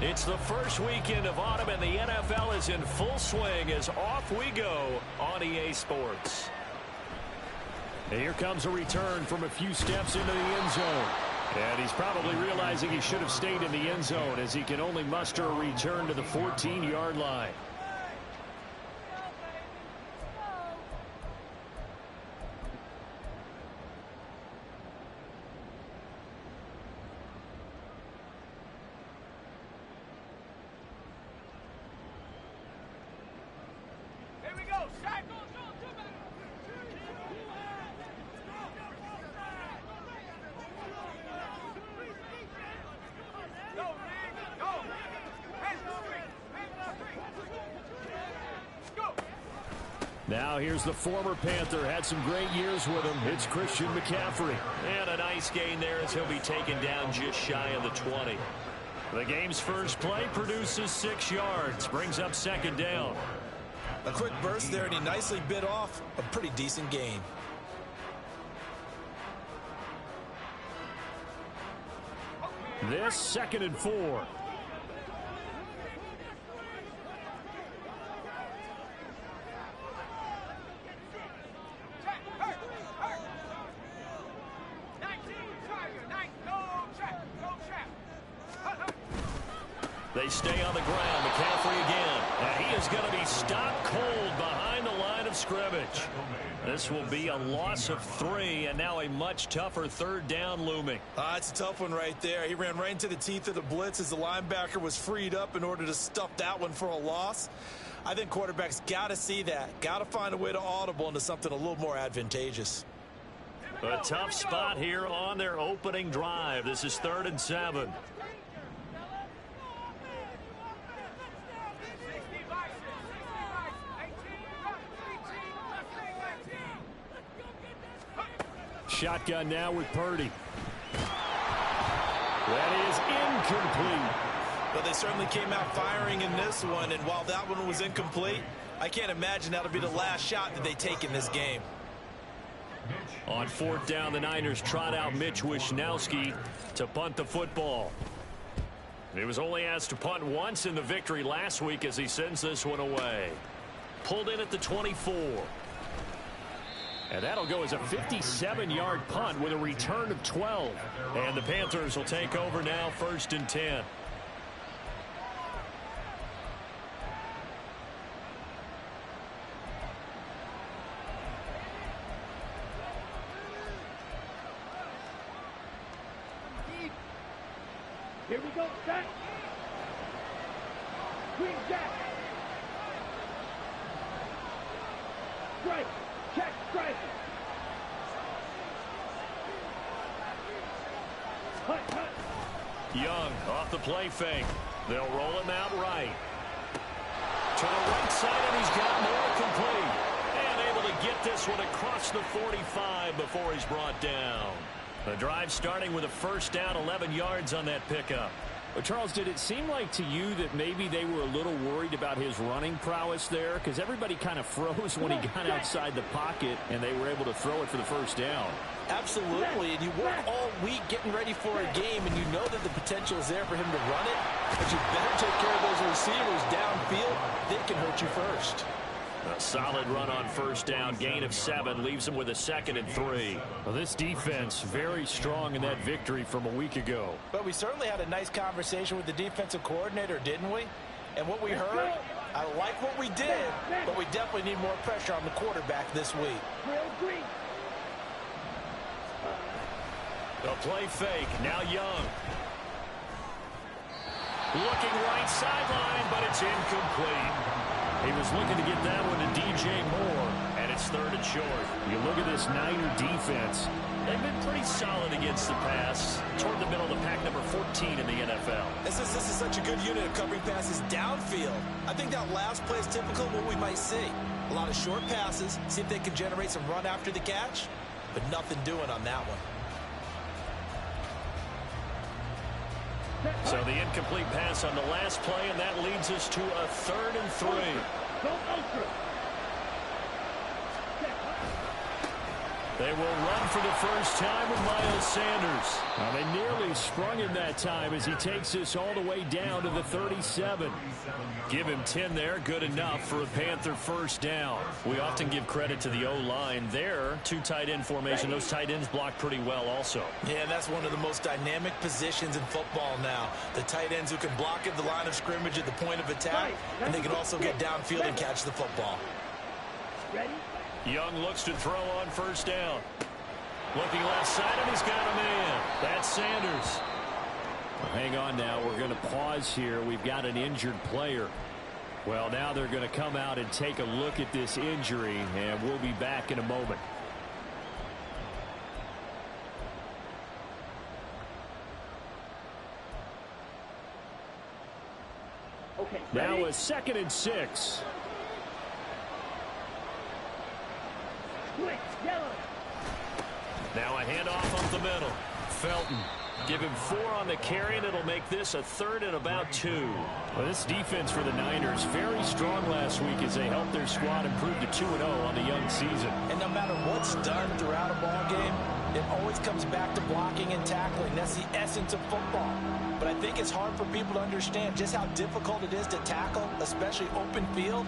It's the first weekend of autumn, and the NFL is in full swing as off we go on EA Sports. And here comes a return from a few steps into the end zone. And he's probably realizing he should have stayed in the end zone as he can only muster a return to the 14-yard line. Now here's the former Panther. Had some great years with him. It's Christian McCaffrey. And a nice gain there as he'll be taken down just shy of the 20. The game's first play produces 6 yards. Brings up second down. A quick burst there, and he nicely bit off a pretty decent gain. This 2nd and 4. They stay on the ground. McCaffrey again. And he is going to be stopped cold behind the line of scrimmage. This will be a loss of 3, and now a much tougher 3rd down looming. It's a tough one right there. He ran right into the teeth of the blitz as the linebacker was freed up in order to stuff that one for a loss. I think quarterbacks got to see that. Got to find a way to audible into something a little more advantageous. A tough spot here on their opening drive. This is 3rd and 7. Shotgun now with Purdy. That is incomplete. But they certainly came out firing in this one, and while that one was incomplete, I can't imagine that'll be the last shot that they take in this game. On 4th down, the Niners trot out Mitch Wishnowsky to punt the football. He was only asked to punt once in the victory last week as he sends this one away. Pulled in at the 24. And that'll go as a 57-yard punt with a return of 12. And the Panthers will take over now, 1st and 10. Here we go, set. Green jack. Strike. Check, strike. Hut, hut. Young off the play fake. They'll roll him out right. To the right side, and he's got more complete. And able to get this one across the 45 before he's brought down. The drive starting with a 1st down, 11 yards on that pickup. Well, Charles, did it seem like to you that maybe they were a little worried about his running prowess there? Because everybody kind of froze when he got outside the pocket, and they were able to throw it for the 1st down. Absolutely, and you work all week getting ready for a game, and you know that the potential is there for him to run it, but you better take care of those receivers downfield. They can hurt you first. A solid run on 1st down, gain of 7, leaves him with a 2nd and 3. Well, this defense very strong in that victory from a week ago. But we certainly had a nice conversation with the defensive coordinator, didn't we? And what we heard, I like what we did, but we definitely need more pressure on the quarterback this week. The play fake, now Young. Looking right sideline, but it's incomplete. He was looking to get that one to DJ Moore, and it's 3rd and short. You look at this Niner defense. They've been pretty solid against the pass, toward the middle of the pack, number 14 in the NFL. This is such a good unit of covering passes downfield. I think that last play is typical of what we might see. A lot of short passes, see if they can generate some run after the catch, but nothing doing on that one. So the incomplete pass on the last play, and that leads us to a 3rd and 3. They will run for the first time with Miles Sanders. Now, they nearly sprung him that time as he takes this all the way down to the 37. Give him 10 there. Good enough for a Panther first down. We often give credit to the O-line there. Two tight end formation. Those tight ends block pretty well also. Yeah, that's one of the most dynamic positions in football now. The tight ends who can block at the line of scrimmage at the point of attack, and they can also get downfield and catch the football. Ready? Young looks to throw on first down. Looking left side, and he's got a man. That's Sanders. Well, hang on now. We're going to pause here. We've got an injured player. Well, now they're going to come out and take a look at this injury, and we'll be back in a moment. Okay. Now Ready? a 2nd and 6. Quick, yellow. Now a handoff up the middle. Felton. Give him 4 on the carry, and it'll make this a 3rd and about 2. Well, this defense for the Niners, very strong last week as they helped their squad improve to 2-0 on the young season. And no matter what's done throughout a ball game, it always comes back to blocking and tackling. That's the essence of football. But I think it's hard for people to understand just how difficult it is to tackle, especially open field.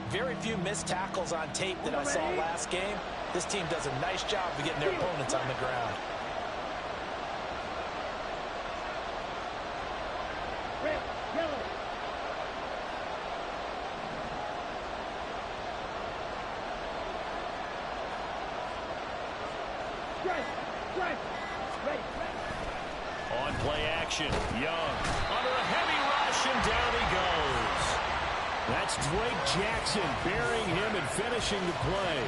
Very few missed tackles on tape that I saw last game. This team does a nice job of getting their opponents on the ground. Red, yellow. Strike, strike. Ready, ready. On play action, Young. Under a heavy rush, and down he goes. That's Drake Jackson burying him and finishing the play.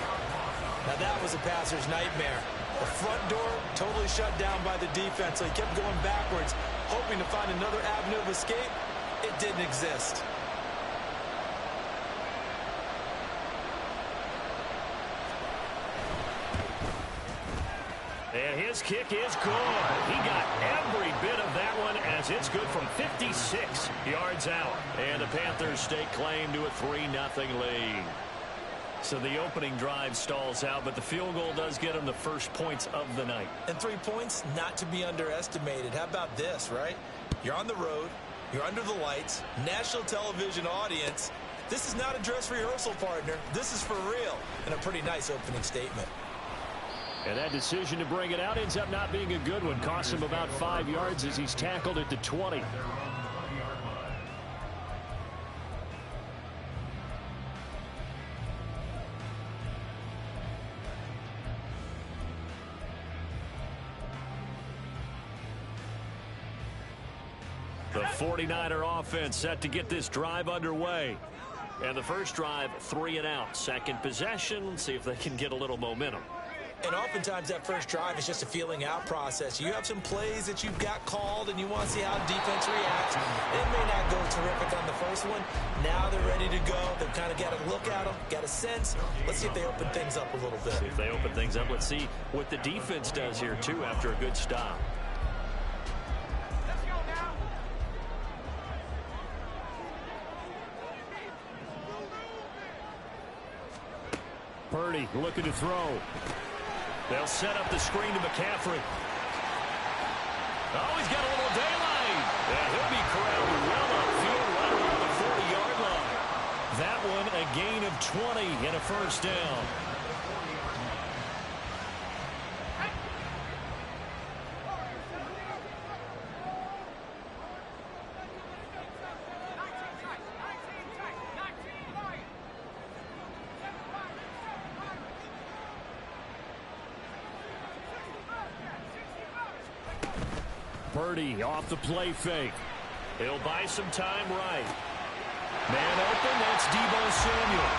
Now that was a passer's nightmare. The front door totally shut down by the defense, so he kept going backwards, hoping to find another avenue of escape. It didn't exist. And his kick is good. He got every bit of that one as it's good from 56 yards out. And the Panthers stake claim to a 3-0 lead. So the opening drive stalls out, but the field goal does get them the first points of the night. And 3 points, not to be underestimated. How about this, right? You're on the road. You're under the lights. National television audience. This is not a dress rehearsal, partner. This is for real. And a pretty nice opening statement. And that decision to bring it out ends up not being a good one. Costs him about 5 yards as he's tackled at the 20. The 49er offense set to get this drive underway. And the first drive, 3 and out. Second possession, let's see if they can get a little momentum. And oftentimes that first drive is just a feeling out process. You have some plays that you've got called and you want to see how defense reacts. It may not go terrific on the first one. Now they're ready to go. They've kind of got a look at them, got a sense. Let's see if they open things up a little bit. See if they open things up. Let's see what the defense does here, too, after a good stop. Purdy looking to throw. They'll set up the screen to McCaffrey. Oh, he's got a little daylight. And he'll be corralled well upfield right around the 40-yard line. That one a gain of 20 and a first down. Purdy off the play fake. He'll buy some time right. Man open, that's Deebo Samuel.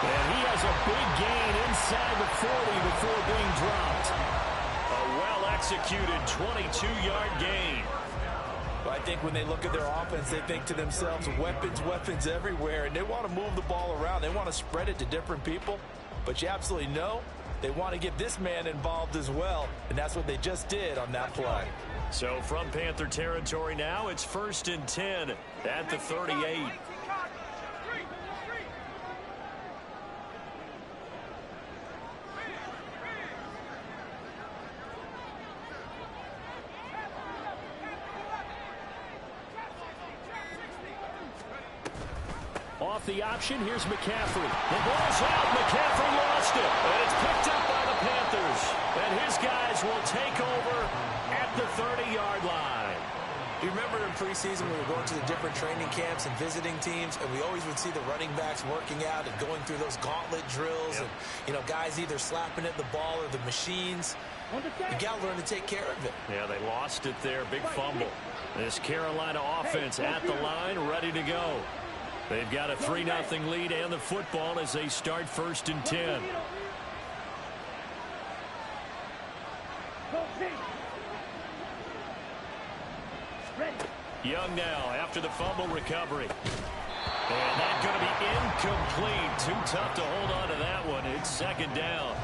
And he has a big gain inside the 40 before being dropped. A well-executed 22-yard gain. Well, I think when they look at their offense, they think to themselves, weapons, weapons everywhere, and they want to move the ball around. They want to spread it to different people. But you absolutely know they want to get this man involved as well, and that's what they just did on that play. So from Panther territory now, it's 1st and 10 at the 38. off the option. Here's McCaffrey. The ball's out. McCaffrey lost it. And it's picked up by the Panthers. And his guys will take over at the 30-yard line. You remember in preseason we were going to the different training camps and visiting teams, and we always would see the running backs working out and going through those gauntlet drills, and, you know, guys either slapping at the ball or the machines. You got to learn to take care of it. Yeah, they lost it there. Big fumble. This Carolina offense at the line, ready to go. They've got a 3-0 lead and the football as they start 1st and 10. Young now after the fumble recovery. And that's going to be incomplete. Too tough to hold on to that one. It's 2nd down.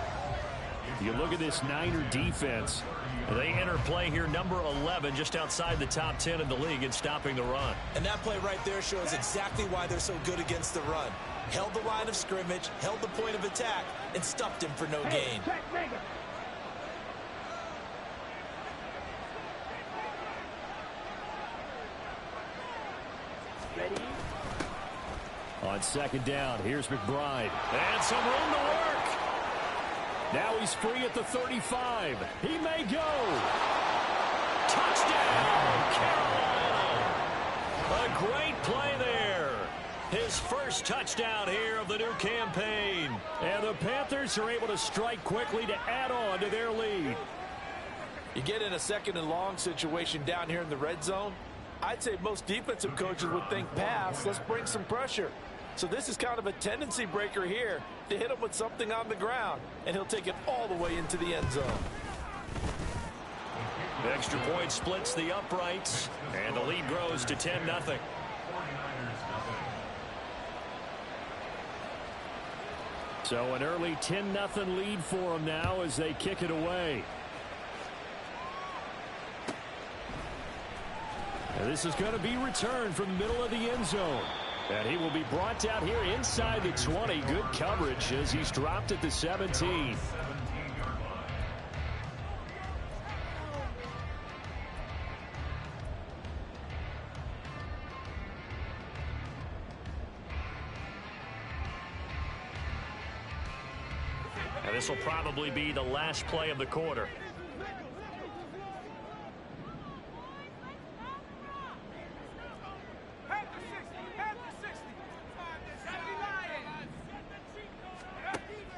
You look at this Niner defense. They enter play here, number 11, just outside the top 10 in the league in stopping the run. And that play right there shows exactly why they're so good against the run. Held the line of scrimmage, held the point of attack, and stuffed him for no gain. Ready? On 2nd down, here's McBride. And some room to work. Now he's free at the 35. He may go. Touchdown, Carolina. A great play there. His first touchdown here of the new campaign. And the Panthers are able to strike quickly to add on to their lead. You get in a 2nd and long situation down here in the red zone. I'd say most defensive coaches would think pass. Let's bring some pressure. So this is kind of a tendency breaker here to hit him with something on the ground. And he'll take it all the way into the end zone. The extra point splits the uprights. And the lead grows to 10-0. So an early 10-0 lead for them now as they kick it away. And this is going to be returned from the middle of the end zone. And he will be brought down here inside the 20. Good coverage as he's dropped at the 17. And this will probably be the last play of the quarter.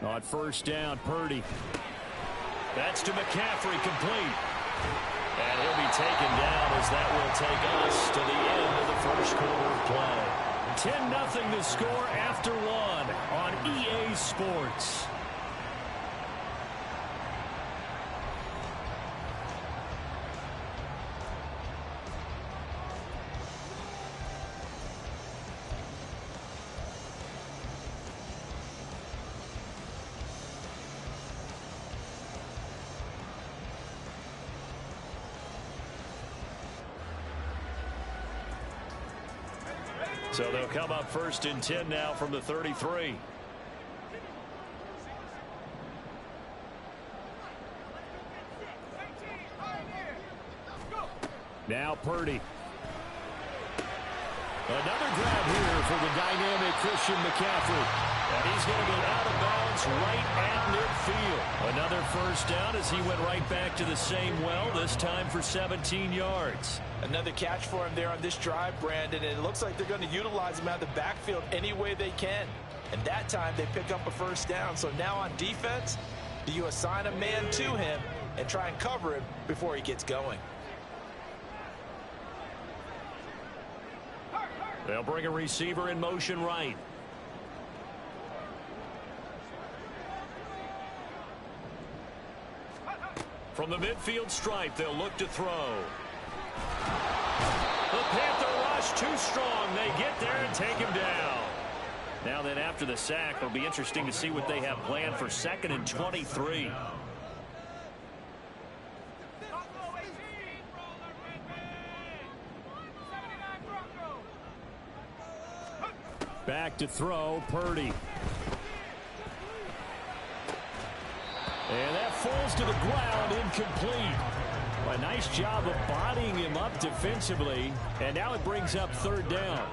On 1st down, Purdy. That's to McCaffrey, complete. And he'll be taken down as that will take us to the end of the 1st quarter of play. 10-0 to score after 1 on EA Sports. So they'll come up 1st and 10 now from the 33. Now Purdy. Another grab here for the dynamic Christian McCaffrey. And he's going to be out of bounds right at midfield. Another 1st down as he went right back to the same well, this time for 17 yards. Another catch for him there on this drive, Brandon, and it looks like they're going to utilize him out of the backfield any way they can. And that time they pick up a 1st down. So now on defense, do you assign a man to him and try and cover him before he gets going? They'll bring a receiver in motion right. From the midfield stripe, they'll look to throw. The Panther rush too strong. They get there and take him down. Now then, after the sack, it'll be interesting to see what they have planned for 2nd and 23. Back to throw, Purdy. And that falls to the ground, incomplete. A nice job of bodying him up defensively. And now it brings up 3rd down.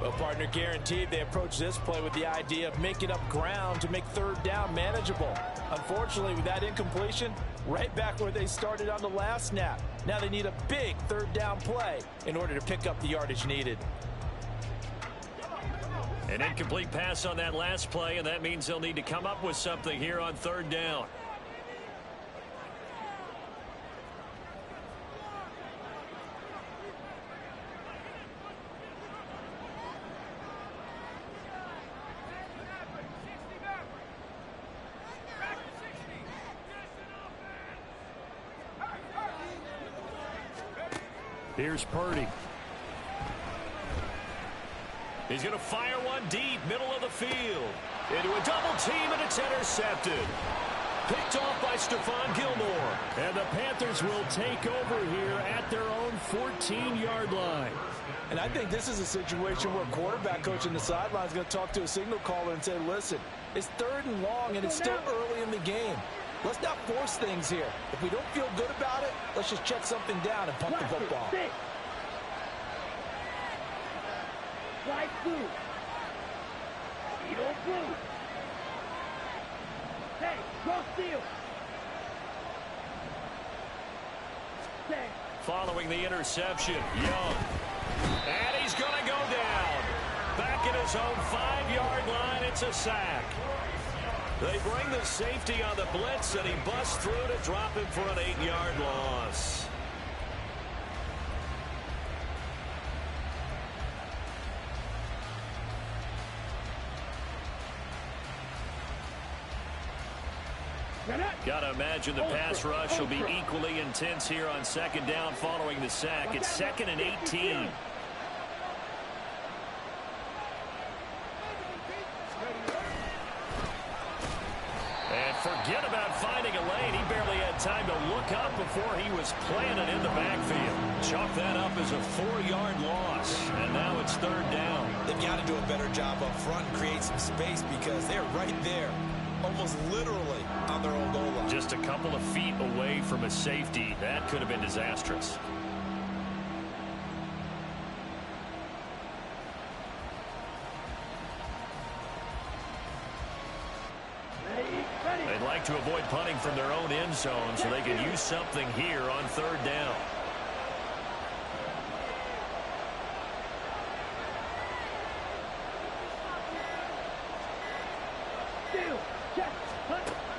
Well, partner, guaranteed they approach this play with the idea of making up ground to make third down manageable. Unfortunately, with that incompletion, right back where they started on the last snap. Now they need a big third down play in order to pick up the yardage needed. An incomplete pass on that last play, and that means they'll need to come up with something here on third down. Here's Purdy. He's going to fire one deep, middle of the field. Into a double team, and it's intercepted. Picked off by Stephon Gilmore. And the Panthers will take over here at their own 14-yard line. And I think this is a situation where quarterback coach in the sideline is going to talk to a signal caller and say, listen, it's third and long, and it's still early in the game. Let's not force things here. If we don't feel good about it, let's just check something down and pump the football. Slide through. Edo blue. Hey, go steal. Stay. Following the interception, Young. And he's going to go down. Back at his own 5-yard line, it's a sack. They bring the safety on the blitz, and he busts through to drop him for an 8-yard loss. Got to imagine the pass rush will be equally intense here on second down following the sack. It's 2nd and 18. And forget about finding a lane. He barely had time to look up before he was planted in the backfield. Chalk that up as a 4-yard loss. And now it's third down. They've got to do a better job up front and create some space because they're right there, almost literally on their own goal line. Just a couple of feet away from a safety. That could have been disastrous. They'd like to avoid punting from their own end zone so they can use something here on third down.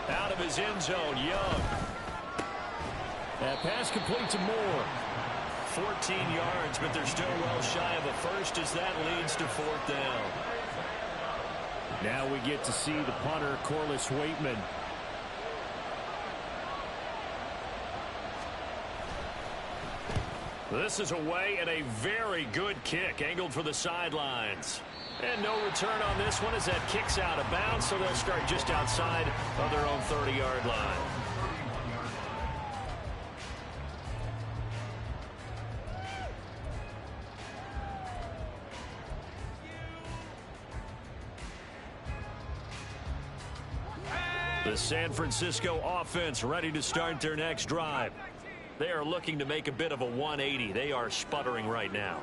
Out of his end zone, Young. That pass complete to Moore. 14 yards, but they're still well shy of a first as that leads to fourth down. Now we get to see the punter, Corliss Waitman. This is away and a very good kick angled for the sidelines. And no return on this one as that kicks out of bounds, so they'll start just outside of their own 30-yard line. The San Francisco offense ready to start their next drive. They are looking to make a bit of a 180. They are sputtering right now.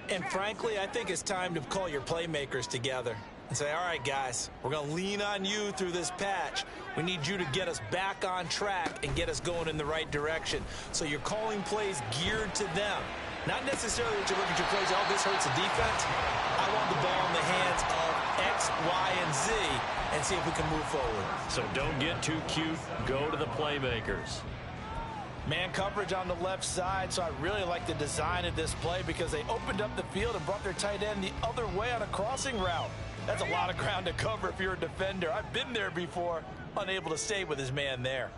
And frankly, I think it's time to call your playmakers together and say, all right, guys, we're going to lean on you through this patch. We need you to get us back on track and get us going in the right direction. So you're calling plays geared to them. Not necessarily that you look at your plays, oh, this hurts the defense. I want the ball in the hands of X, Y, and Z and see if we can move forward. So don't get too cute. Go to the playmakers. Man coverage on the left side, so I really like the design of this play because they opened up the field and brought their tight end the other way on a crossing route. That's a lot of ground to cover if you're a defender. I've been there before, unable to stay with his man there.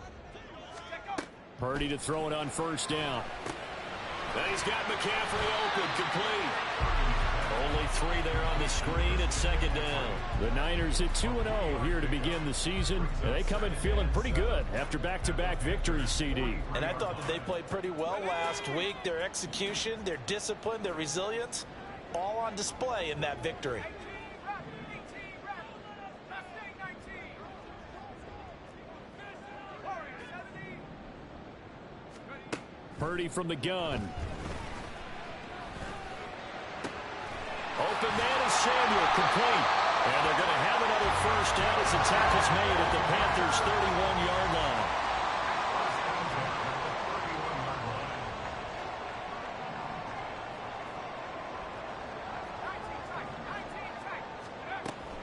Purdy to throw it on first down. And he's got McCaffrey open, complete. Only 3 there on the screen at second down. The Niners at 2-0 here to begin the season. And they come in feeling pretty good after back-to-back victories, CD. And I thought that they played pretty well last week. Their execution, their discipline, their resilience, all on display in that victory. Purdy from the gun. Open man is Samuel, complete. And they're going to have another first down as the tackle's made at the Panthers' 31-yard line.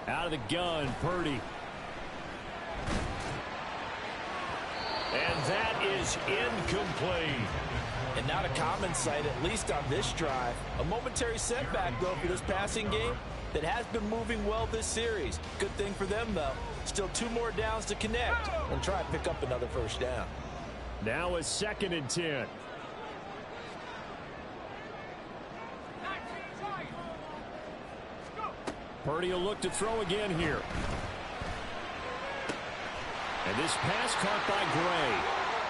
Out of the gun, Purdy. And that is incomplete. And not a common sight, at least on this drive. A momentary setback, though, for this passing game that has been moving well this series. Good thing for them, though. Still 2 more downs to connect and try and pick up another first down. Now a 2nd and 10. Purdy will look to throw again here. And this pass caught by Gray.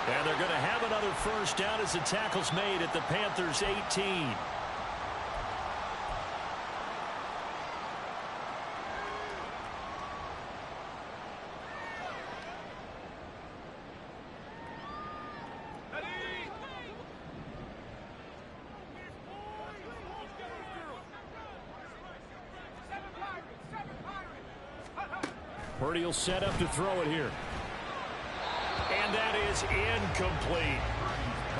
And they're going to have another first down as the tackle's made at the Panthers' 18. Purdy will set up to throw it here. And that is incomplete.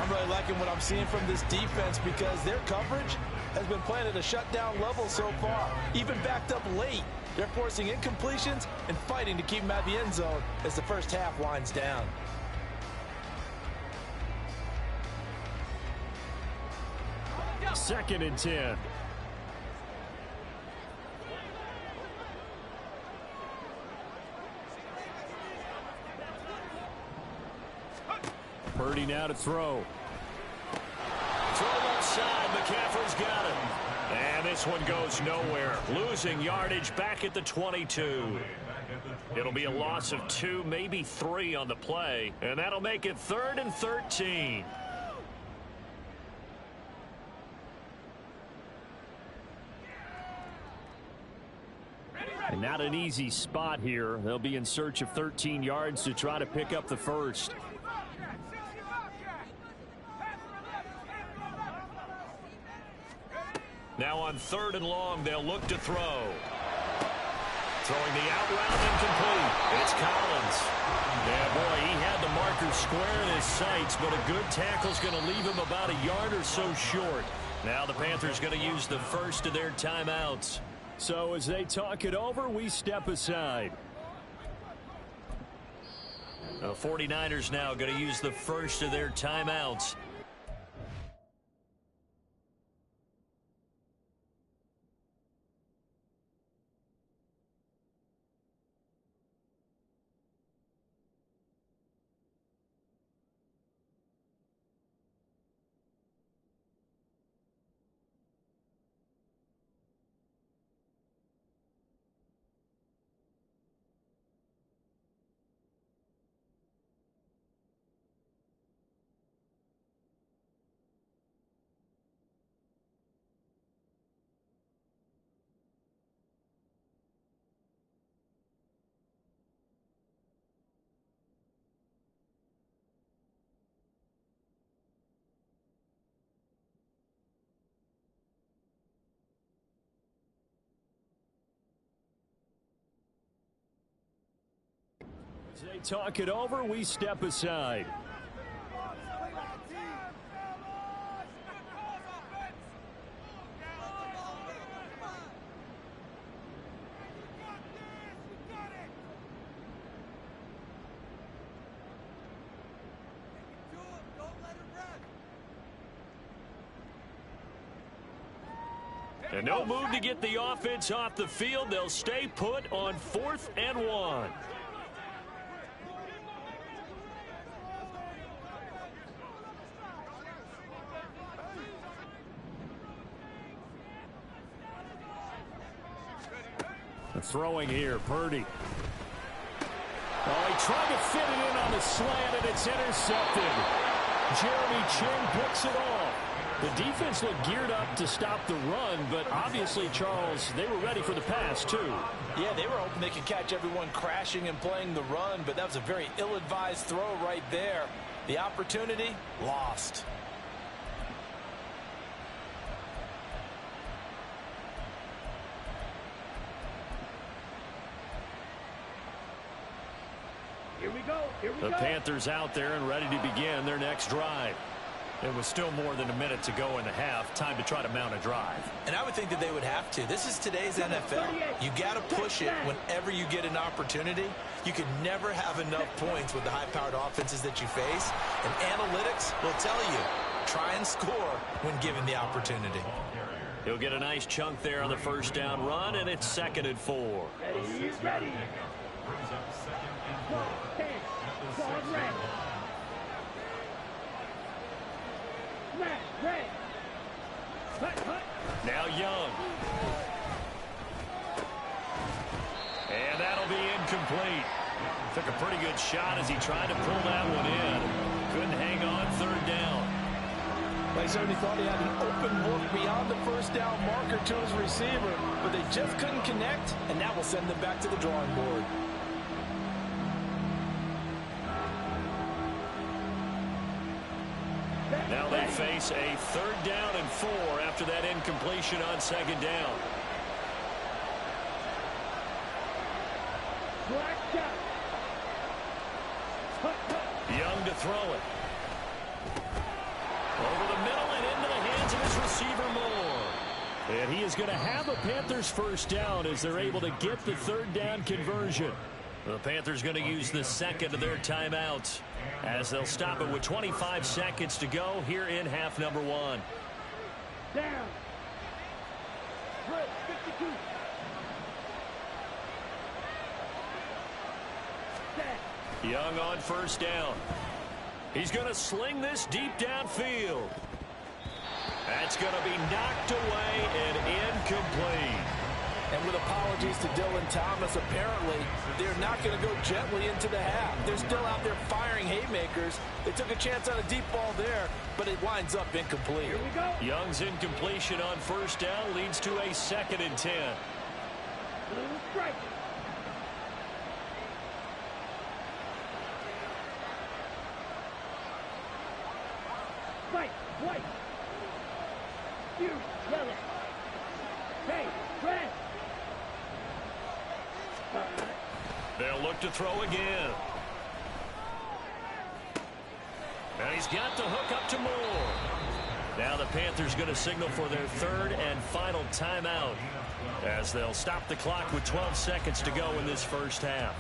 I'm really liking what I'm seeing from this defense because their coverage has been playing at a shutdown level so far. Even backed up late, they're forcing incompletions and fighting to keep them out of the end zone as the first half winds down. Second and 10. Purdy now to throw. Throw left side. McCaffrey's got it. And this one goes nowhere. Losing yardage back at the 22. It'll be a loss of 2, maybe 3 on the play. And that'll make it 3rd and 13. And not an easy spot here. They'll be in search of 13 yards to try to pick up the first. Now on 3rd and long, they'll look to throw. Throwing the out route incomplete. It's Collins. Yeah, boy, he had the marker square in his sights, but a good tackle's going to leave him about a yard or so short. Now the Panthers going to use the first of their timeouts. So as they talk it over, we step aside. The 49ers now going to use the first of their timeouts. As they talk it over, we step aside. And no move to get the offense off the field. They'll stay put on 4th and 1. Throwing here, Purdy. Oh, he tried to fit it in on the slant, and it's intercepted. Jeremy Chinn picks it off. The defense looked geared up to stop the run, but obviously, Charles, they were ready for the pass, too. Yeah, they were hoping they could catch everyone crashing and playing the run, but that was a very ill-advised throw right there. The opportunity, lost. Here we The go. Panthers out there and ready to begin their next drive. It was still more than a minute to go in the half. Time to try to mount a drive. And I would think that they would have to. This is today's NFL. You got to push it whenever you get an opportunity. You can never have enough points with the high-powered offenses that you face. And analytics will tell you, try and score when given the opportunity. He'll get a nice chunk there on the first down run, and it's 2nd and 4. Ready, ready. Go, 10. Squad red. Smash, red. Hut, hut. Now Young. And that'll be incomplete. Took a pretty good shot as he tried to pull that one in. Couldn't hang on 3rd down. They certainly thought he had an open look beyond the first down marker to his receiver, but they just couldn't connect, and that will send them back to the drawing board. Now they face a 3rd down and 4 after that incompletion on 2nd down. Black shot. Hut, hut. Young to throw it. Over the middle and into the hands of his receiver Moore. And he is going to have a Panthers first down as they're able to get the 3rd down conversion. The Panthers going to use the 2nd of their timeouts as they'll stop it with 25 seconds to go here in half number 1. Down. Red, 52. Set. Young on first down. He's going to sling this deep downfield. That's going to be knocked away and incomplete. And with apologies to Dylan Thomas, apparently they're not going to go gently into the half. They're still out there firing haymakers. They took a chance on a deep ball there, but it winds up incomplete. Here we go. Young's incompletion on first down leads to a 2nd and 10. Blue strike. White, white. You, yellow. Hey, red. They'll look to throw again. And he's got the hook up to Moore. Now the Panthers going to signal for their 3rd and final timeout as they'll stop the clock with 12 seconds to go in this first half.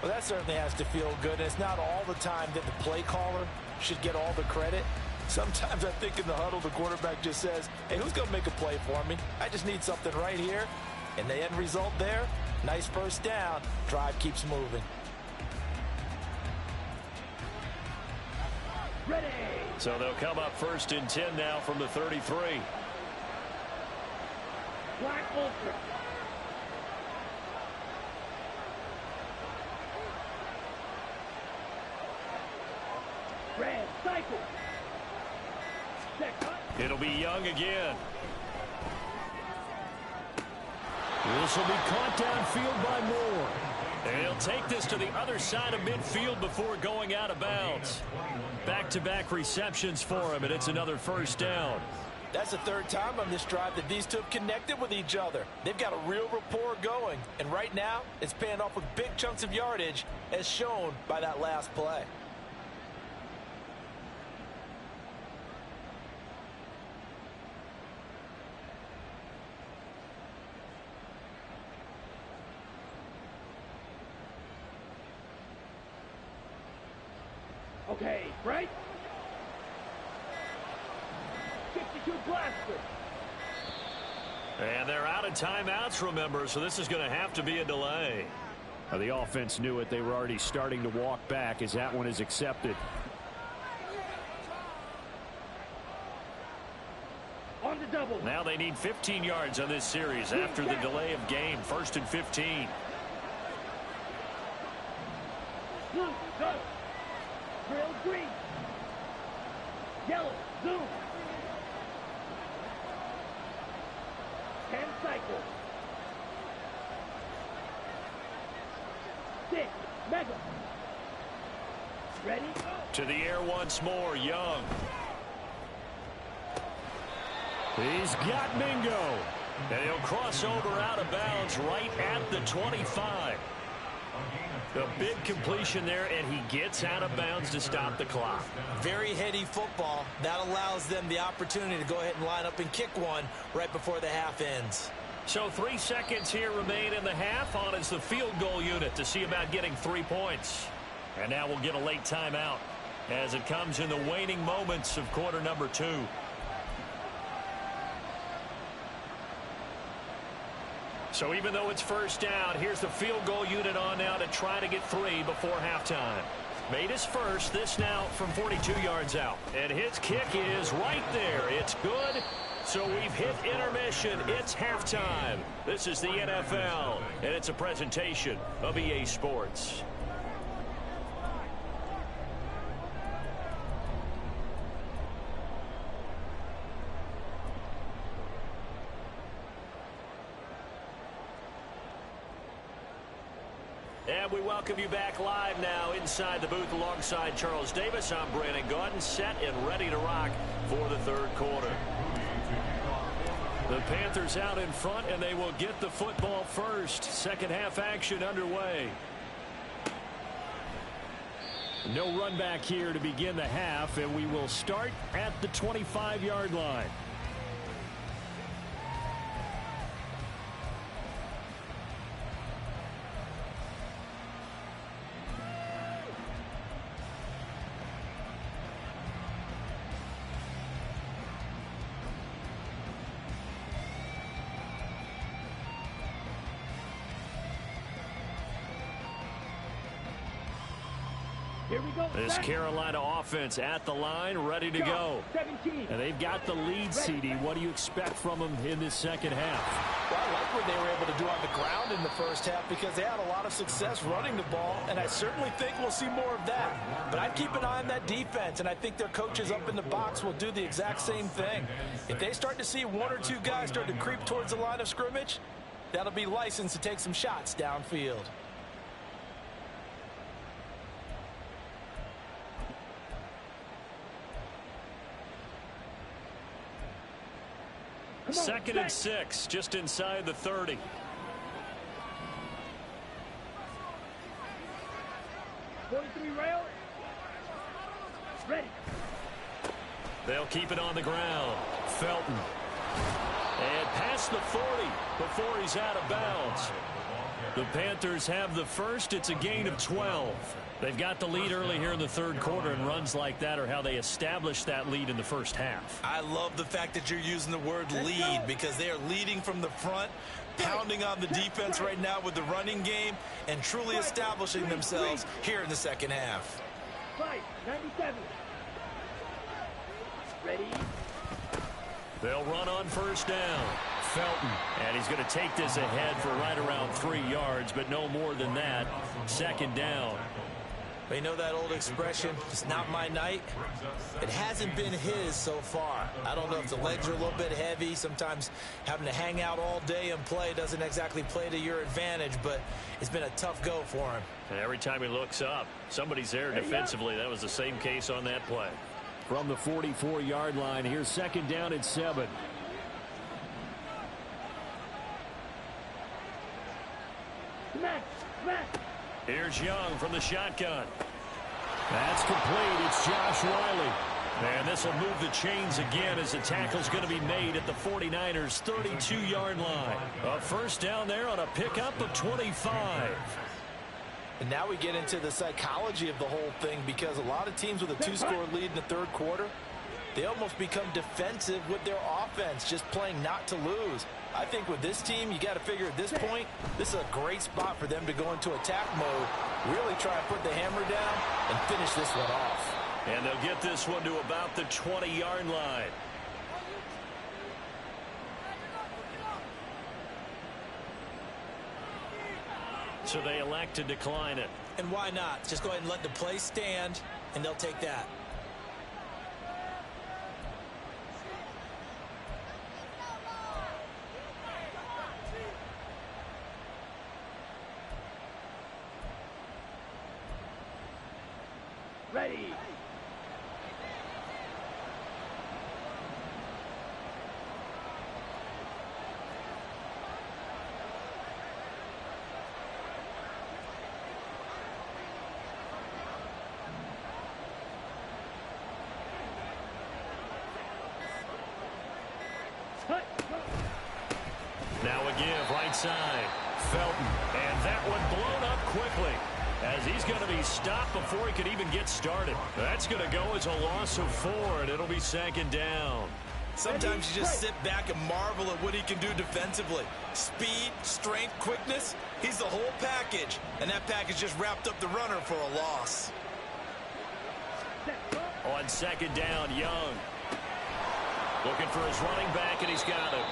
Well, that certainly has to feel good. And it's not all the time that the play caller should get all the credit. Sometimes I think in the huddle, the quarterback just says, hey, who's going to make a play for me? I just need something right here. And the end result there, nice first down. Drive keeps moving. Ready. So they'll come up 1st and 10 now from the 33. Black ultra. Red cycle. It'll be Young again. This will be caught downfield by Moore. And he'll take this to the other side of midfield before going out of bounds. Back-to-back receptions for him, and it's another first down. That's the 3rd time on this drive that these two have connected with each other. They've got a real rapport going. And right now, it's paying off with big chunks of yardage, as shown by that last play. Okay, right? 52 blaster. And they're out of timeouts, remember, so this is going to have to be a delay. The offense knew it. They were already starting to walk back as that one is accepted. On the double. Now they need 15 yards on this series after the delay of game. 1st and 15. Blue, go. Real green. Yellow, zoom. 10 cycle. 6, mega. Ready? To the air once more, Young. He's got Mingo. And he'll cross over out of bounds right at the 25. A big completion there, and he gets out of bounds to stop the clock. Very heady football. That allows them the opportunity to go ahead and line up and kick one right before the half ends. So 3 seconds here remain in the half. On is the field goal unit to see about getting 3 points. And now we'll get a late timeout as it comes in the waning moments of quarter number 2. So even though it's first down, here's the field goal unit on now to try to get 3 before halftime. Made his first, this now from 42 yards out. And his kick is right there. It's good. So we've hit intermission. It's halftime. This is the NFL, and it's a presentation of EA Sports. And we welcome you back live now inside the booth alongside Charles Davis. I'm Brandon Gaudin, set and ready to rock for the third quarter. The Panthers out in front, and they will get the football first. Second half action underway. No run back here to begin the half, and we will start at the 25-yard line. Here we go. This Carolina offense at the line, ready to go. 17. And they've got the lead, CD. What do you expect from them in this second half? Well, I like what they were able to do on the ground in the first half because they had a lot of success running the ball, and I certainly think we'll see more of that. But I'd keep an eye on that defense, and I think their coaches up in the box will do the exact same thing. If they start to see 1 or 2 guys start to creep towards the line of scrimmage, that'll be licensed to take some shots downfield. Second and 6, just inside the 30. Rail. Ready. They'll keep it on the ground. Felton. And past the 40 before he's out of bounds. The Panthers have the first. It's a gain of 12. They've got the lead early here in the third quarter, and runs like that are how they established that lead in the first half. I love the fact that you're using the word lead because they are leading from the front, pounding on the defense right now with the running game, and truly establishing themselves here in the second half. 97. Ready. They'll run on first down. Felton. And he's going to take this ahead for right around 3 yards, but no more than that. Second down. But you know that old expression, it's not my night? It hasn't been his so far. I don't know if the legs are a little bit heavy. Sometimes having to hang out all day and play doesn't exactly play to your advantage, but it's been a tough go for him. And every time he looks up, somebody's there defensively. That was the same case on that play. From the 44-yard line, here's second down at 7. Here's Young from the shotgun. That's complete. It's Josh Riley. And this will move the chains again as the tackle's going to be made at the 49ers' 32-yard line. A first down there on a pickup of 25. And now we get into the psychology of the whole thing because a lot of teams with a 2-score lead in the third quarter, they almost become defensive with their offense, just playing not to lose. I think with this team, you got to figure at this point, this is a great spot for them to go into attack mode, really try and put the hammer down and finish this one off. And they'll get this one to about the 20-yard line. So they elect to decline it. And why not? Just go ahead and let the play stand, and they'll take that. Ready. Now a give right side. Felton. And that one blown up quickly, as he's going to be stopped before he could even get started. That's going to go as a loss of 4, and it'll be 2nd down. Sometimes you just sit back and marvel at what he can do defensively. Speed, strength, quickness, he's the whole package. And that package just wrapped up the runner for a loss. On 2nd down, Young. Looking for his running back, and he's got it.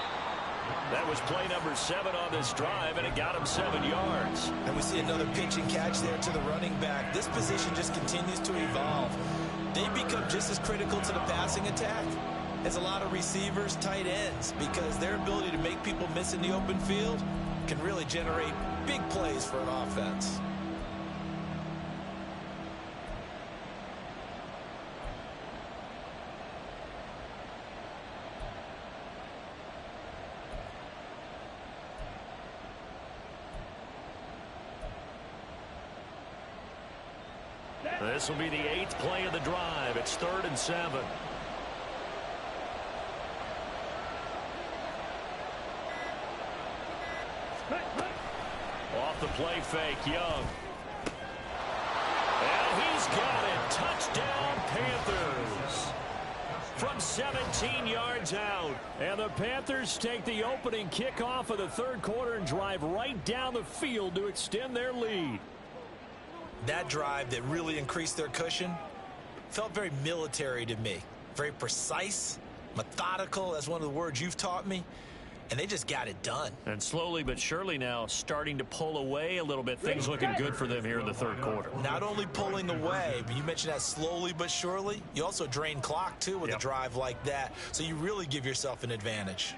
That was play number 7 on this drive, and it got him 7 yards. And we see another pitch and catch there to the running back. This position just continues to evolve. They become just as critical to the passing attack as a lot of receivers, tight ends, because their ability to make people miss in the open field can really generate big plays for an offense. This will be the 8th play of the drive. It's 3rd and 7. Off the play fake, Young. And he's got it. Touchdown, Panthers. From 17 yards out. And the Panthers take the opening kickoff of the 3rd quarter and drive right down the field to extend their lead. That drive that really increased their cushion felt very military to me. Very precise, methodical. That's one of the words you've taught me. And they just got it done. And slowly but surely now starting to pull away a little bit. Things looking good for them here in the 3rd quarter. Not only pulling away, but you mentioned that slowly but surely. You also drain clock, too, with a drive like that. So you really give yourself an advantage.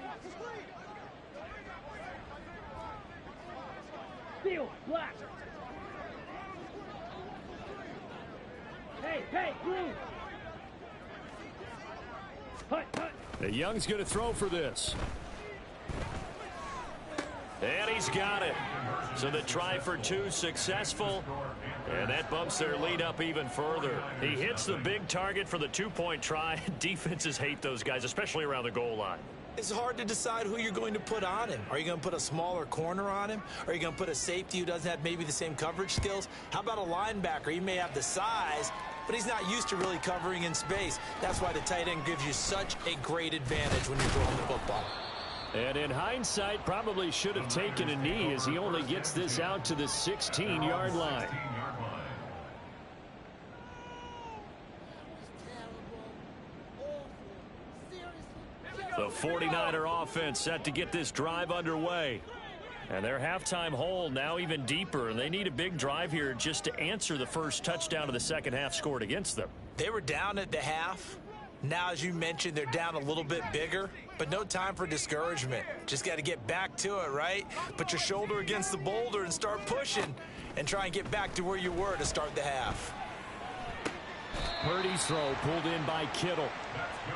Steal, black. Hey, blue. The Young's going to throw for this. And he's got it. So the try for 2 successful. And that bumps their lead up even further. He hits the big target for the 2-point try. Defenses hate those guys, especially around the goal line. It's hard to decide who you're going to put on him. Are you going to put a smaller corner on him? Are you going to put a safety who doesn't have maybe the same coverage skills? How about a linebacker? He may have the size, but he's not used to really covering in space. That's why the tight end gives you such a great advantage when you're throwing the football. And in hindsight, probably should have taken a knee as he only gets this out to the 16-yard line. The 49er offense set to get this drive underway. And their halftime hole now even deeper, and they need a big drive here just to answer the first touchdown of the second half scored against them. They were down at the half. Now, as you mentioned, they're down a little bit bigger, but no time for discouragement. Just got to get back to it, right? Put your shoulder against the boulder and start pushing and try and get back to where you were to start the half. Purdy's throw pulled in by Kittle.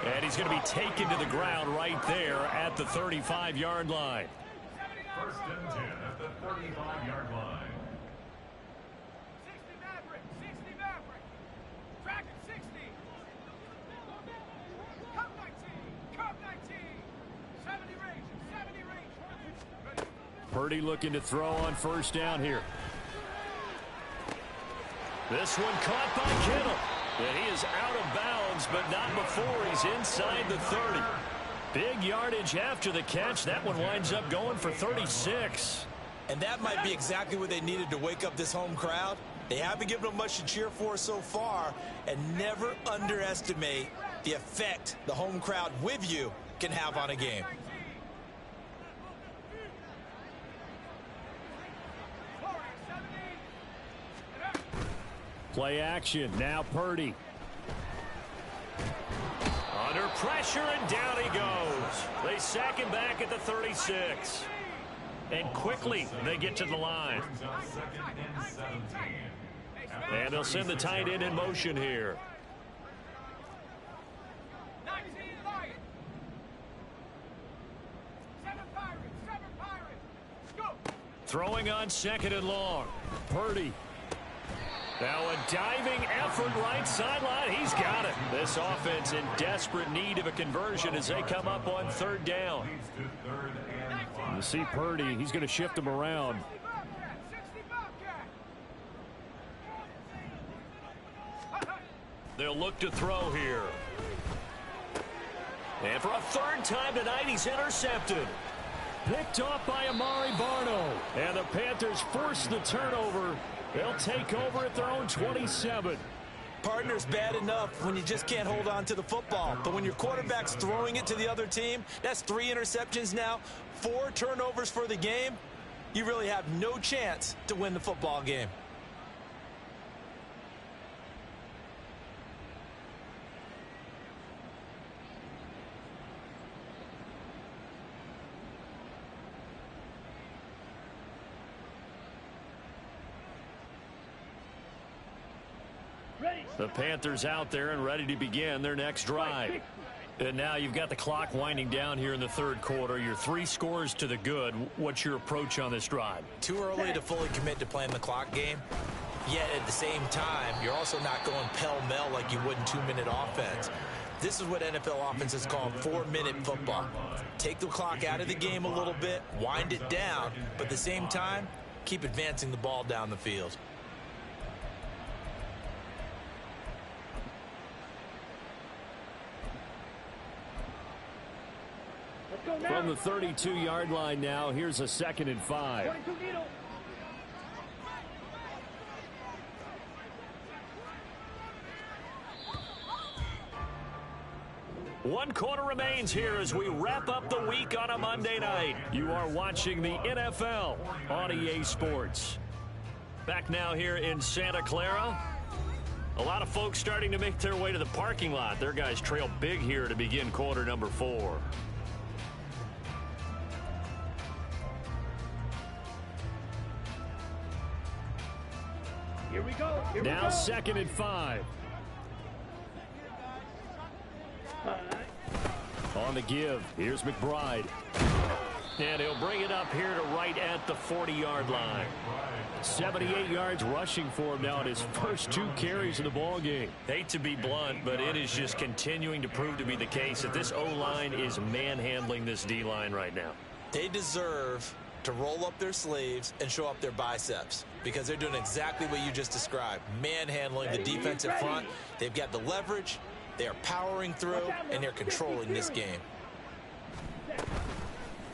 And he's going to be taken to the ground right there at the 35-yard line. 1st and 10 at the 35-yard line. 60 Maverick, 60 Maverick. Track it, 60. Cup 19, Cup 19. 70 range, 70 range. Purdy looking to throw on 1st down here. This one caught by Kittle. And he is out of bounds, but not before he's inside the 30. Big yardage after the catch. That one winds up going for 36. And that might be exactly what they needed to wake up this home crowd. They haven't given them much to cheer for so far, and never underestimate the effect the home crowd with you can have on a game. Play action. Now Purdy. Under pressure, and down he goes. They sack him back at the 36. And quickly they get to the line. And they'll send the tight end in motion here. Throwing on 2nd and long. Purdy. Now a diving effort right sideline. He's got it. This offense in desperate need of a conversion as they come up on third down. You see Purdy. He's going to shift him around. They'll look to throw here. And for a third time tonight, he's intercepted. Picked off by Amari Barno. And the Panthers force the turnover. They'll take over at their own 27. Partner's bad enough when you just can't hold on to the football. But when your quarterback's throwing it to the other team, that's 3 interceptions now, 4 turnovers for the game. You really have no chance to win the football game. The Panthers out there and ready to begin their next drive. And now you've got the clock winding down here in the third quarter. You're 3 scores to the good. What's your approach on this drive? Too early to fully commit to playing the clock game. Yet at the same time, you're also not going pell-mell like you would in 2-minute offense. This is what NFL offenses call 4-minute football. Take the clock out of the game a little bit, wind it down, but at the same time, keep advancing the ball down the field. From the 32-yard line now, here's a 2nd and 5. One quarter remains here as we wrap up the week on a Monday night. You are watching the NFL on EA Sports. Back now here in Santa Clara. A lot of folks starting to make their way to the parking lot. Their guys trail big here to begin quarter number 4. Here we go. Now 2nd and 5. On the give, here's McBride. And he'll bring it up here to right at the 40-yard line. 78 yards rushing for him now in his first 2 carries of the ball game. Hate to be blunt, but it is just continuing to prove to be the case that this O-line is manhandling this D-line right now. They deserve to roll up their sleeves and show up their biceps because they're doing exactly what you just described, manhandling the defensive front. They've got the leverage, they are powering through, and they're controlling this game.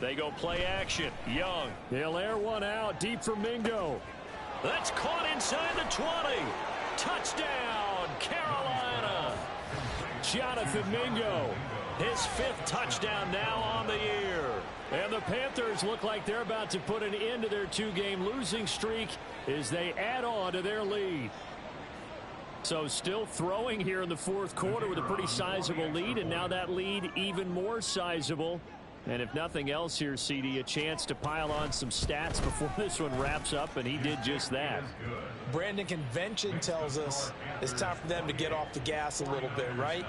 They go play action. Young. They'll air one out deep for Mingo. That's caught inside the 20. Touchdown, Carolina. Jonathan Mingo. His 5th touchdown now on the year. And the Panthers look like they're about to put an end to their 2-game losing streak as they add on to their lead. So still throwing here in the 4th quarter with a pretty sizable lead, and now that lead even more sizable. And if nothing else here, CD, a chance to pile on some stats before this one wraps up, and he did just that. Brandon, convention tells us it's time for them to get off the gas a little bit, right?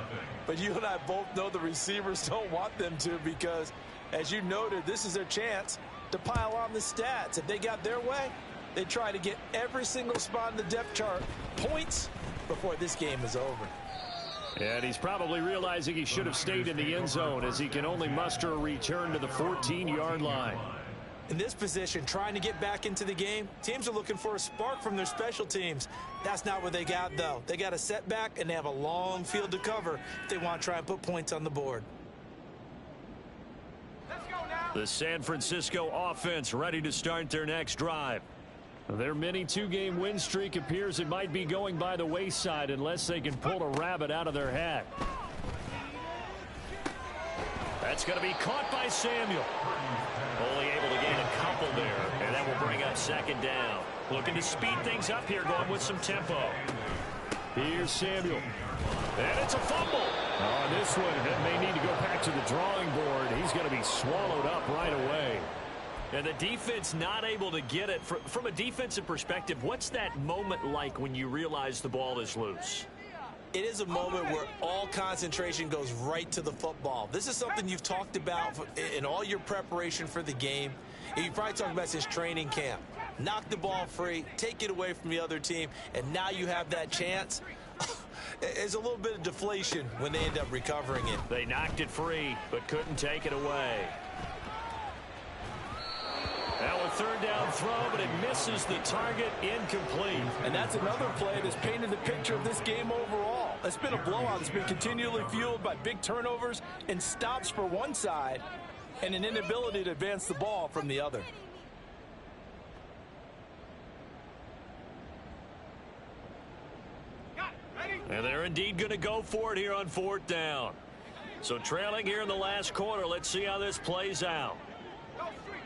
But you and I both know the receivers don't want them to because, as you noted, this is their chance to pile on the stats. If they got their way, they try to get every single spot in the depth chart points before this game is over. And he's probably realizing he should have stayed in the end zone as he can only muster a return to the 14-yard line. In this position, trying to get back into the game, teams are looking for a spark from their special teams. That's not what they got, though. They got a setback, and they have a long field to cover if they want to try and put points on the board. Let's go now. The San Francisco offense ready to start their next drive. Their mini 2-game win streak appears it might be going by the wayside unless they can pull a rabbit out of their hat. That's going to be caught by Samuel. Only able to gain a couple there, and that will bring up 2nd down. Looking to speed things up here, going with some tempo. Here's Samuel. And it's a fumble. On this one, it may need to go back to the drawing board. He's going to be swallowed up right away. And the defense not able to get it. From a defensive perspective, what's that moment like when you realize the ball is loose? It is a moment where all concentration goes right to the football. This is something you've talked about in all your preparation for the game. And you probably talked about since training camp. knock the ball free, take it away from the other team, and now you have that chance. There's a little bit of deflation when they end up recovering it. They knocked it free, but couldn't take it away. Now a third down throw, but it misses the target, incomplete. And that's another play that's painted the picture of this game overall. It's been a blowout that's been continually fueled by big turnovers and stops for one side and an inability to advance the ball from the other. And they're indeed going to go for it here on fourth down. So trailing here in the last quarter, let's see how this plays out. Go streets.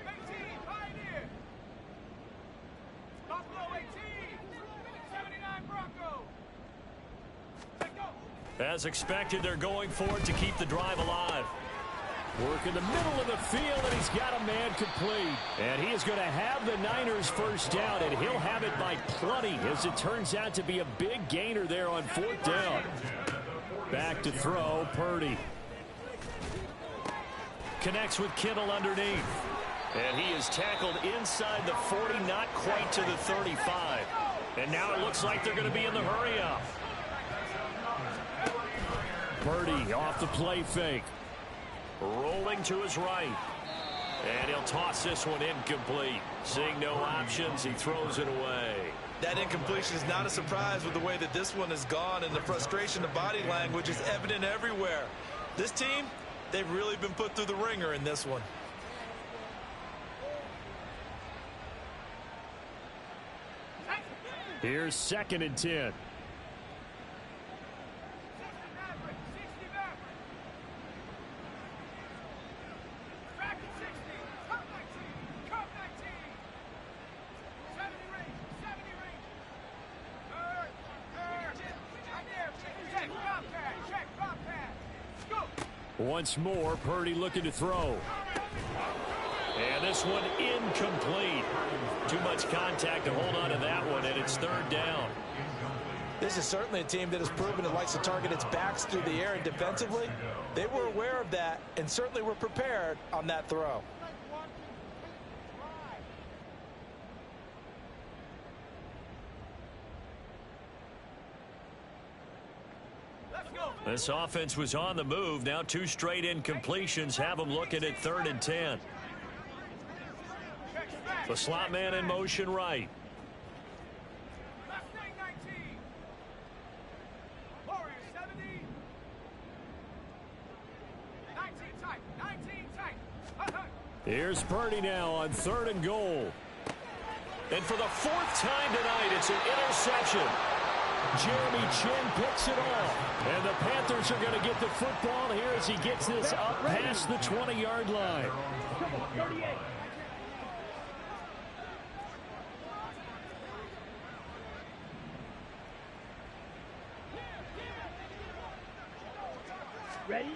18, Pioneer. Buffalo 18. 79 Bronco. Let go. As expected, they're going for it to keep the drive alive. Work in the middle of the field, and he's got a man complete. And he is going to have the Niners first down, and he'll have it by plenty, as it turns out to be a big gainer there on fourth down. Back to throw, Purdy. Connects with Kittle underneath. And he is tackled inside the 40, not quite to the 35. And now it looks like they're going to be in the hurry-up. Purdy off the play fake. Rolling to his right. And he'll toss this one incomplete. Seeing no options, he throws it away. That incompletion is not a surprise with the way that this one has gone, and the frustration of body language is evident everywhere. This team, they've really been put through the ringer in this one. Here's 2nd and 10. Once more, Purdy looking to throw. And this one incomplete. Too much contact to hold on to that one, and it's third down. This is certainly a team that has proven it likes to target its backs through the air, and defensively, they were aware of that and certainly were prepared on that throw. This offense was on the move. Now 2 straight incompletions have them looking at 3rd and 10. The slot man in motion right. Here's Purdy now on 3rd and goal. And for the 4th time tonight, it's an interception. Jeremy Chin picks it off. And the Panthers are going to get the football here as he gets this up past the 20-yard line. Ready?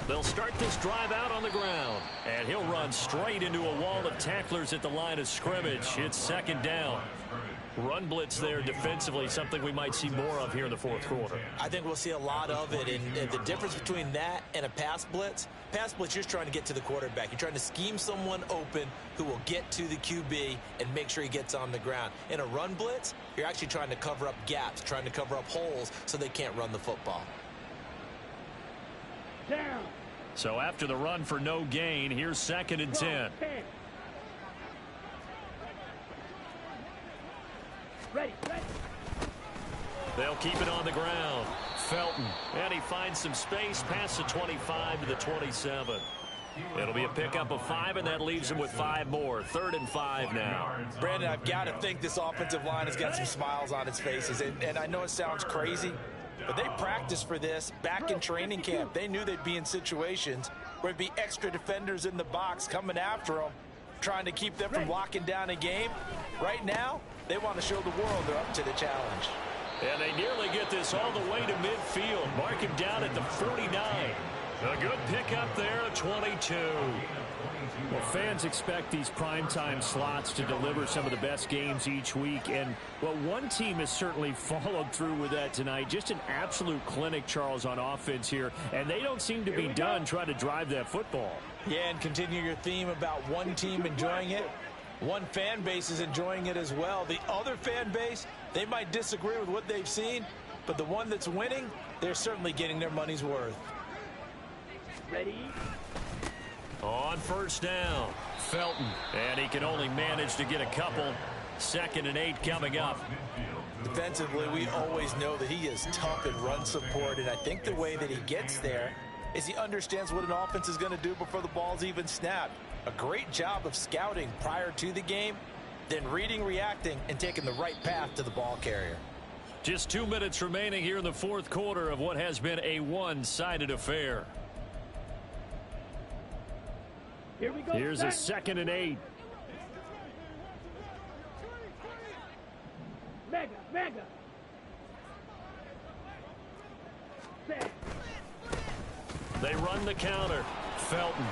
They'll start this drive out on the ground. And he'll run straight into a wall of tacklers at the line of scrimmage. It's 2nd down. Run blitz there defensively, something we might see more of here in the 4th quarter. I think we'll see a lot of it, and the difference between that and a pass blitz, you're just trying to get to the quarterback. You're trying to scheme someone open who will get to the QB and make sure he gets on the ground. In a run blitz, you're actually trying to cover up gaps, trying to cover up holes so they can't run the football. Down. So after the run for no gain, here's 2nd and 10. Ready. They'll keep it on the ground. Felton. And he finds some space past the 25 to the 27. It'll be a pickup of 5, and that leaves him with 5 more. 3rd and 5 now. Brandon, I've got to think this offensive line has got some smiles on its faces. And I know it sounds crazy, but they practiced for this back in training camp. They knew they'd be in situations where there'd be extra defenders in the box coming after them, trying to keep them from locking down a game. Right now, they want to show the world they're up to the challenge. And they nearly get this all the way to midfield. Mark him down at the 49. A good pickup there at 22. Well, fans expect these primetime slots to deliver some of the best games each week. And, well, one team has certainly followed through with that tonight. Just an absolute clinic, Charles, on offense here. And they don't seem to be done trying to drive that football. Yeah, and continue your theme about one team enjoying it. One fan base is enjoying it as well. The other fan base, they might disagree with what they've seen, but the one that's winning, they're certainly getting their money's worth. Ready? On first down, Felton. And he can only manage to get a couple. 2nd and 8 coming up. Defensively, we always know that he is tough in run support, and I think the way that he gets there is he understands what an offense is going to do before the ball's even snapped. A great job of scouting prior to the game, then reading, reacting, and taking the right path to the ball carrier. Just 2 minutes remaining here in the 4th quarter of what has been a one-sided affair. Here we go. Here's a 2nd and 8. Mega. Set. They run the counter. Felton.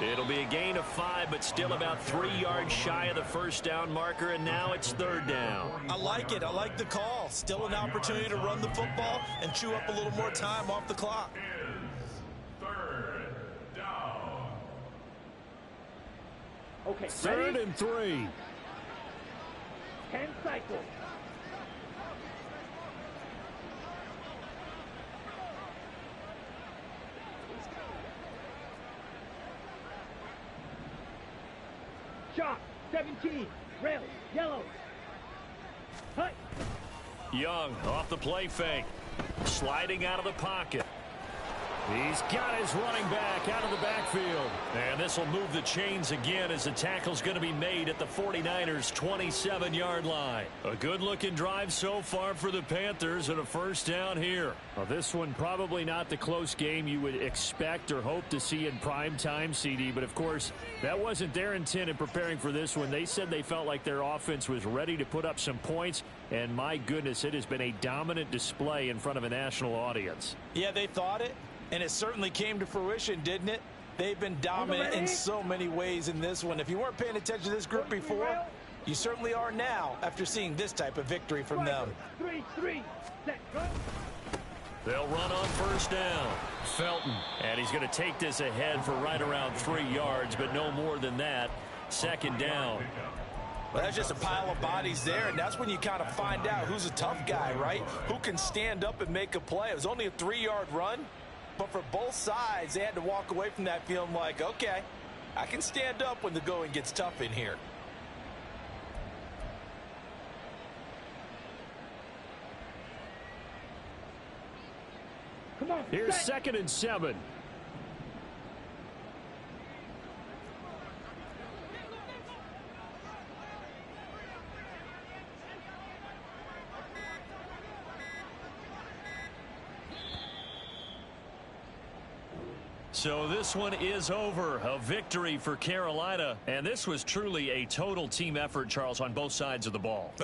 It'll be a gain of 5, but still about 3 yards shy of the first down marker, and now it's 3rd down. I like it. I like the call. Still an opportunity to run the football and chew up a little more time off the clock. Is 3rd down. Okay, 3rd ready? and 3. 10 cycles. Shot, 17, rail, yellow. Hut. Young off the play fake. Sliding out of the pocket. He's got his running back out of the backfield. And this will move the chains again as the tackle's going to be made at the 49ers' 27-yard line. A good-looking drive so far for the Panthers and a first down here. Well, this one probably not the close game you would expect or hope to see in prime time, CD. But, of course, that wasn't their intent in preparing for this one. They said they felt like their offense was ready to put up some points. And, my goodness, it has been a dominant display in front of a national audience. Yeah, they thought it. And it certainly came to fruition, didn't it? They've been dominant in so many ways in this one. If you weren't paying attention to this group before, you certainly are now after seeing this type of victory from them. 3, set, go. They'll run on first down. Felton. And he's going to take this ahead for right around 3 yards, but no more than that. 2nd down. Well, that's just a pile of bodies there, and that's when you kind of find out who's a tough guy, right? Who can stand up and make a play. It was only a 3-yard run. But for both sides, they had to walk away from that feeling like, okay, I can stand up when the going gets tough in here. Come on. Here's set. 2nd and 7. So this one is over. A victory for Carolina. And this was truly a total team effort, Charles, on both sides of the ball.